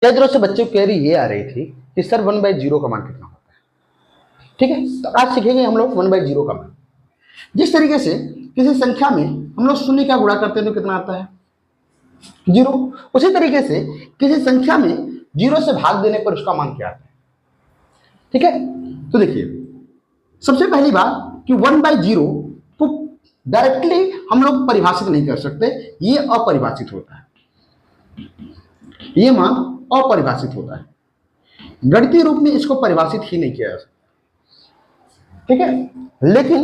कई दिनों से बच्चों की क्वेरी ये आ रही थी कि सर 1/0 का मान कितना होता है। ठीक है, तो आज सीखेंगे हम लोग 1/0 का मान। जिस तरीके से किसी संख्या में हम लोग शून्य का गुणा करते हैं तो कितना आता है 0, उसी तरीके से किसी संख्या में 0 से भाग देने पर उसका मान क्या आता है। ठीक है, तो देखिए सबसे पहली बात कि 1/0 को डायरेक्टली हम लोग परिभाषित नहीं कर सकते, ये अपरिभाषित होता है, ये मान अपरिभाषित होता है, गणितीय रूप में इसको परिभाषित ही नहीं किया जा सकता। ठीक है, लेकिन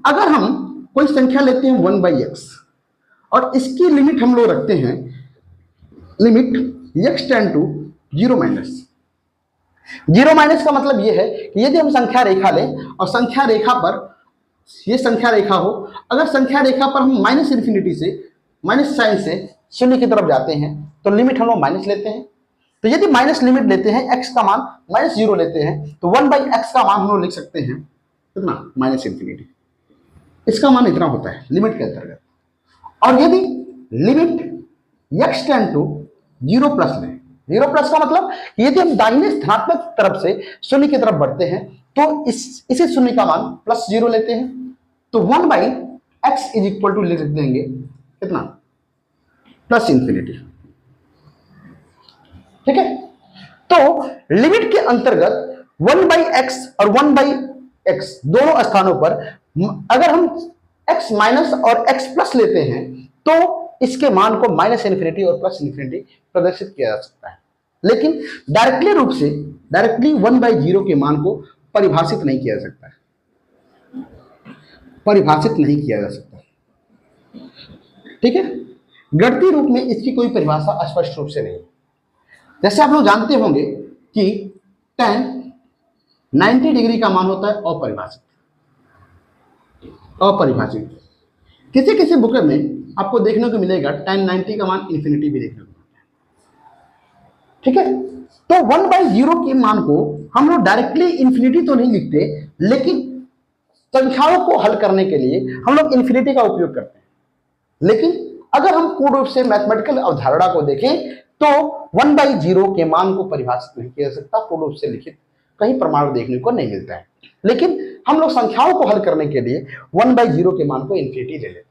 अगर हम कोई संख्या लेते हैं 1/x और इसकी लिमिट हम लोग रखते हैं limit x tend to 0 minus का मतलब यह है कि यदि हम संख्या रेखा लें और संख्या रेखा पर यह संख्या रेखा हो, अगर संख्या रेखा पर हम माइनस इन्फिनिटी से माइनस साइन से शून्य की तरफ जाते हैं तो लिमिट हम लोग माइनस लेते हैं। तो यदि माइनस लिमिट लेते हैं x का मान -0 लेते हैं तो 1/x का मान हम लोग लिख सकते हैं कितना -इन्फिनिटी, इसका मान इतना होता है लिमिट के अंतर्गत। और यदि limit x tend to 0 plus लें, 0 प्लस का मतलब यदि हम दाहिने धनात्मक तरफ से शून्य की तरफ बढ़ते हैं तो इसी शून्य का मान +0 लेते हैं तो 1/x इज इक्वल टू लिख देंगे कितना +इन्फिनिटी। ठीक है, तो लिमिट के अंतर्गत 1/x और 1/x दोनों स्थानों पर अगर हम x माइनस और x प्लस लेते हैं तो इसके मान को -इन्फिनिटी और +इन्फिनिटी प्रदर्शित किया जा सकता है, लेकिन डायरेक्टली रूप से डायरेक्टली 1/0 के मान को परिभाषित नहीं किया जा सकता, परिभाषित नहीं किया जा सकता। ठीक है, गणितीय रूप में इसकी कोई परिभाषा स्पष्ट रूप से नहीं है। जैसे आप लोग जानते होंगे कि tan 90 डिग्री का मान होता है अपरिभाषित, अपरिभाषित। किसी किसी बुक में आपको देखने को मिलेगा tan 90 का मान इन्फिनिटी भी देखने को मिलता है। ठीक है, तो 1/0 के मान को हम लोग डायरेक्टली इन्फिनिटी तो नहीं लिखते, लेकिन संख्याओं को हल करने के लिए हम लोग इन्फिनिटी का उपयोग करते हैं। लेकिन अगर हम पूर्ण रूप से मैथमेटिकल अवधारणा को देखें तो 1/0 के मान को परिभाषित नहीं किया जा सकता, पूर्ण रूप से लिखित कहीं प्रमाण देखने को नहीं मिलता है। लेकिन हम लोग संख्याओं को हल करने के लिए 1/0 के मान को इन्फिनिटी ले लेते हैं।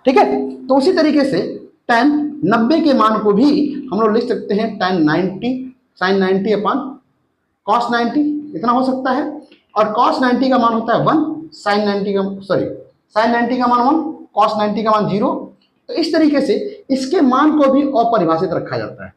ठीक है, तो उसी तरीके से tan 90 के मान को भी हम लोग लिख सकते हैं tan 90 sin 90 अपॉन cos 90, इतना हो सकता है। और cos 90 का मान होता है 1, sin 90 का मान 1, cos 90 का मान 0। तो इस तरीके से इसके मान को भी अपरिभाषित रखा जाता है।